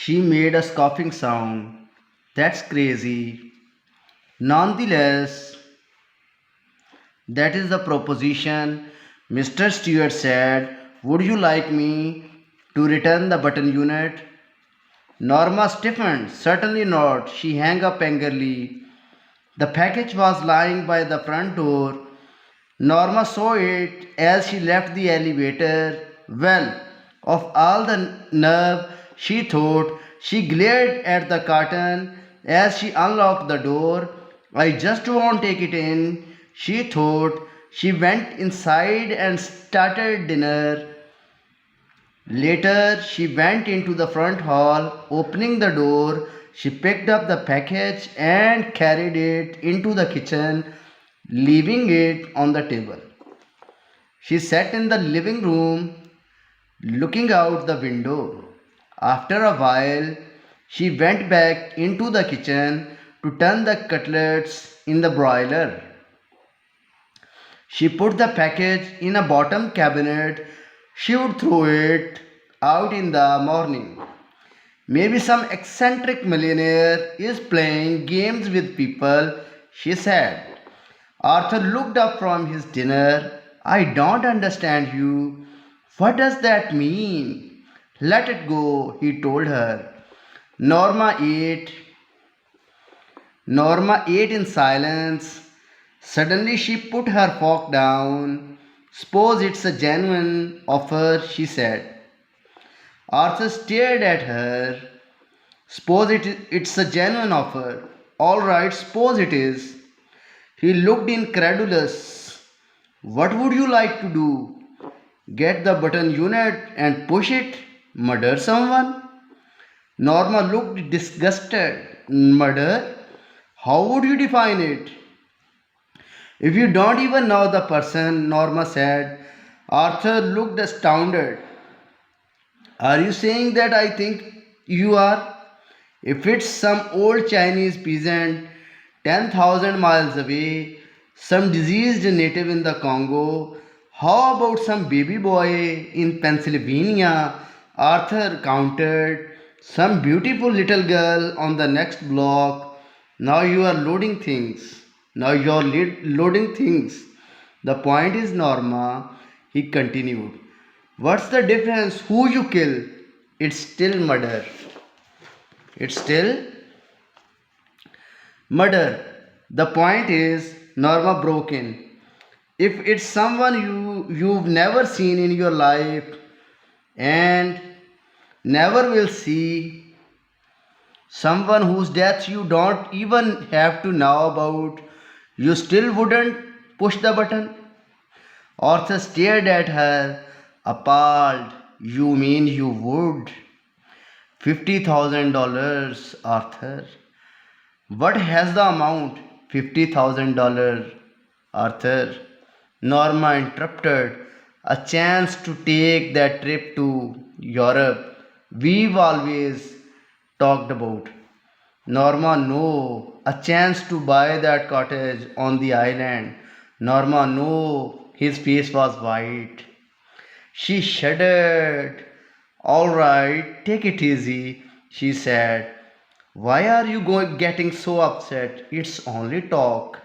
She made a scoffing sound. That's crazy. Nonetheless, that is the proposition. Mr. Stewart said, would you like me to return the button unit? Norma stiffened. Certainly not. She hung up angrily. The package was lying by the front door. Norma saw it as she left the elevator. Well, of all the nerve, she thought. She glared at the curtain as she unlocked the door. I just won't take it in, she thought. She went inside and started dinner. Later, she went into the front hall. Opening the door, she picked up the package and carried it into the kitchen, leaving it on the table. She sat in the living room, looking out the window. After a while, she went back into the kitchen to turn the cutlets in the broiler. She put the package in a bottom cabinet. She would throw it out in the morning. Maybe some eccentric millionaire is playing games with people, she said. Arthur looked up from his dinner. I don't understand you. What does that mean? Let it go, he told her. Norma ate. Norma ate in silence. Suddenly she put her fork down. Suppose it's a genuine offer, she said. Arthur stared at her. Suppose it's a genuine offer. All right, suppose it is. He looked incredulous. What would you like to do? Get the button unit and push it? Murder someone? Norma looked disgusted. Murder? How would you define it? If you don't even know the person, Norma said. Arthur looked astounded. Are you saying that I think you are? If it's some old Chinese peasant 10,000 miles away, some diseased native in the Congo, how about some baby boy in Pennsylvania? Arthur countered. Some beautiful little girl on the next block. Now you are loading things. Now you are loading things. The point is, Norma, he continued. What's the difference who you kill? It's still murder. It's still murder. The point is, Norma broke in. If it's someone you've never seen in your life and never will see, someone whose death you don't even have to know about, you still wouldn't push the button? Arthur stared at her, appalled. You mean you would? $50,000, Arthur. What has the amount? $50,000, Arthur. Norma interrupted. A chance to take that trip to Europe we've always talked about. Norma, no. A chance to buy that cottage on the island. Norma, no. His face was white. She shuddered. All right, take it easy, she said. Why are you getting so upset? It's only talk.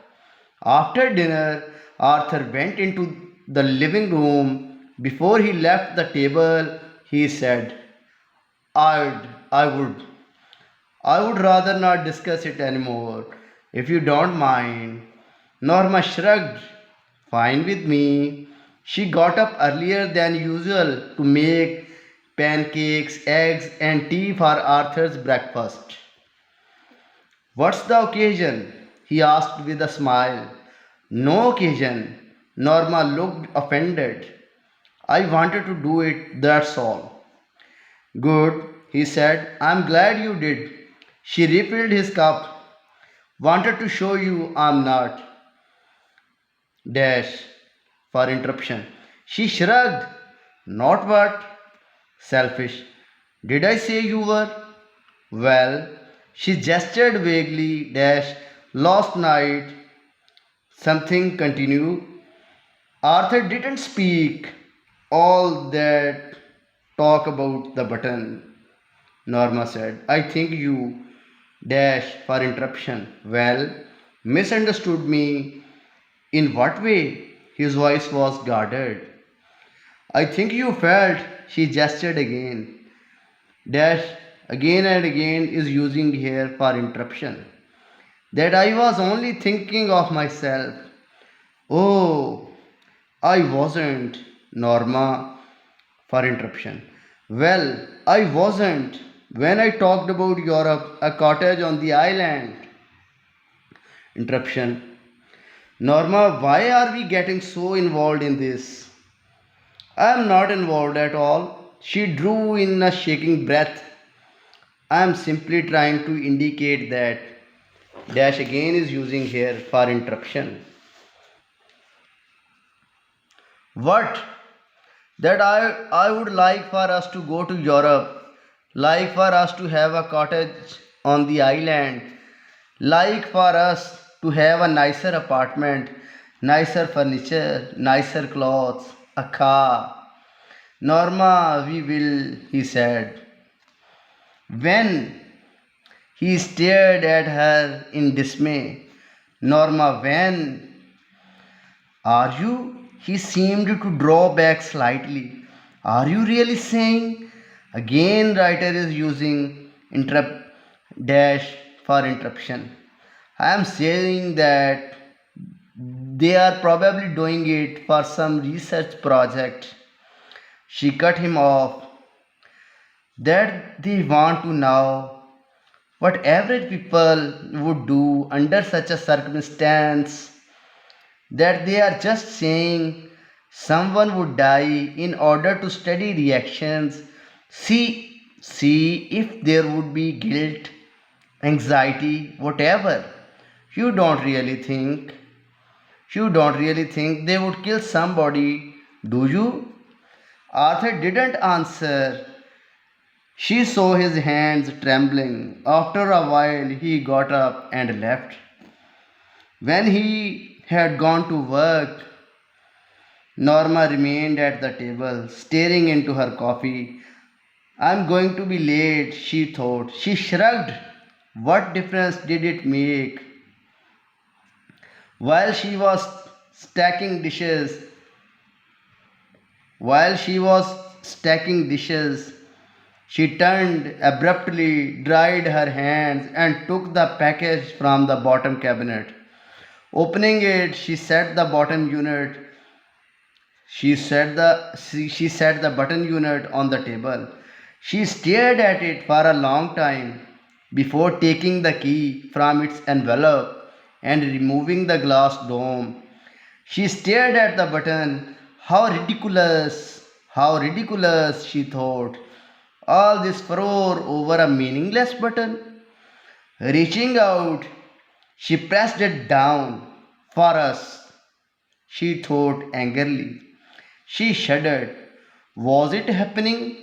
After dinner, Arthur went into the living room. Before he left the table, he said, I'd, I would, I would rather not discuss it anymore, if you don't mind. Norma shrugged. Fine with me. She got up earlier than usual to make pancakes, eggs, and tea for Arthur's breakfast. What's the occasion? He asked with a smile. No occasion. Norma looked offended. I wanted to do it, that's all. Good, he said. I'm glad you did. She refilled his cup. Wanted to show you I'm not. Dash for interruption. She shrugged. Not what? Selfish. Did I say you were? Well, she gestured vaguely. Dash. Last night. Something continued. Arthur didn't speak. All that talk about the button. Norma said. I think you dash for interruption. Well, misunderstood me. In what way? His voice was guarded. I think you felt, she gestured again. Dash again and again is using here for interruption. That I was only thinking of myself. Oh, I wasn't. Norma for interruption. Well, I wasn't. When I talked about Europe, a cottage on the island. Interruption. Norma, why are we getting so involved in this? I am not involved at all. She drew in a shaking breath. I am simply trying to indicate that dash again is using here for interruption. What? That I would like for us to go to Europe, like for us to have a cottage on the island, like for us to have a nicer apartment, nicer furniture, nicer clothes, a car. Norma, we will, he said. When he stared at her in dismay. Norma, when are you? He seemed to draw back slightly. Are you really saying? Again, writer is using interrupt dash for interruption. I am saying that they are probably doing it for some research project. She cut him off. That they want to know what average people would do under such a circumstance, that they are just saying someone would die in order to study reactions, see if there would be guilt, anxiety, whatever. You don't really think, you don't really think they would kill somebody, do you? Arthur didn't answer. She saw his hands trembling. After a while, he got up and left. When he had gone to work, Norma remained at the table, staring into her coffee. I'm going to be late, she thought. She shrugged. What difference did it make? While she was stacking dishes, while she was stacking dishes, she turned abruptly, dried her hands, and took the package from the bottom cabinet. Opening it, she set the button unit on the table. She stared at it for a long time before taking the key from its envelope and removing the glass dome. She stared at the button. How ridiculous, she thought. All this furor over a meaningless button. Reaching out, she pressed it down. For us, she thought angrily. She shuddered. Was it happening?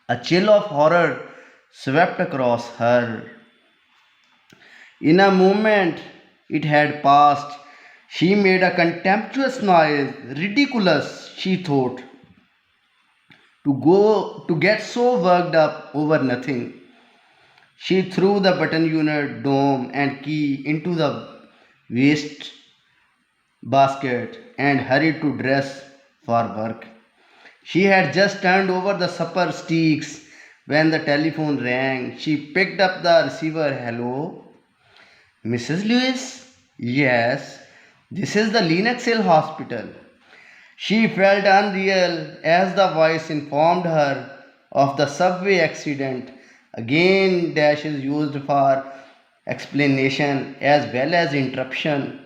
A chill of horror swept across her. In a moment, it had passed. She made a contemptuous noise. Ridiculous, she thought, to get so worked up over nothing. She threw the button unit, dome, and key into the waste basket and hurried to dress for work. She had just turned over the supper sticks when the telephone rang. She picked up the receiver. Hello, Mrs. Lewis? Yes, this is the Linux Hill Hospital. She felt unreal as the voice informed her of the subway accident. Again, dash is used for explanation as well as interruption.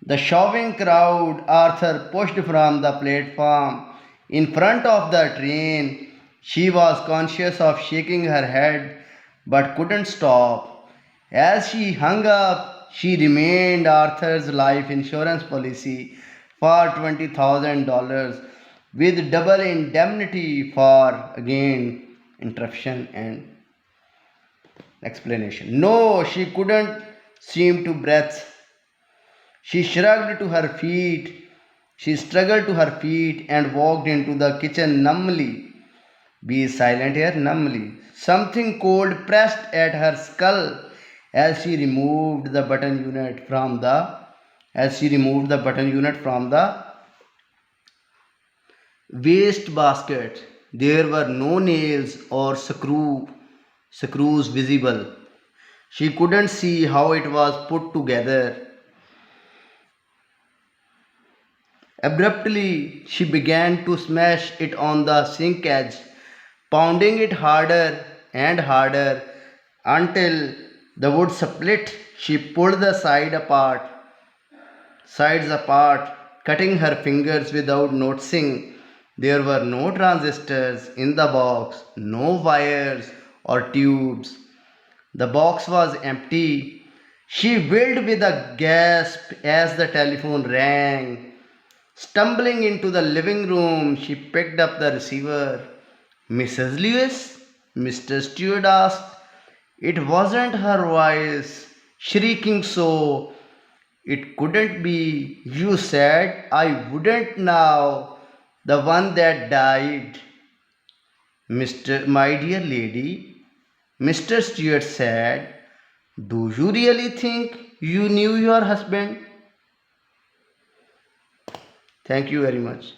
The shoving crowd Arthur pushed from the platform in front of the train. She was conscious of shaking her head but couldn't stop. As she hung up, she remained Arthur's life insurance policy for $20,000 with double indemnity for again interruption and explanation. No, she couldn't seem to breathe. She shrugged to her feet. She struggled to her feet and walked into the kitchen numbly. Be silent here numbly. Something cold pressed at her skull as she removed the button unit from the waste basket. There were no nails or screws visible. She couldn't see how it was put together. Abruptly, she began to smash it on the sink edge, pounding it harder and harder until the wood split. She pulled the sides apart, cutting her fingers without noticing. There were no transistors in the box, no wires or tubes. The box was empty. She wailed with a gasp as the telephone rang. Stumbling into the living room, she picked up the receiver. Mrs. Lewis? Mr. Stewart asked. It wasn't her voice, shrieking so. It couldn't be. You said I wouldn't now. The one that died. My dear lady, Mr. Stewart said, do you really think you knew your husband? Thank you very much.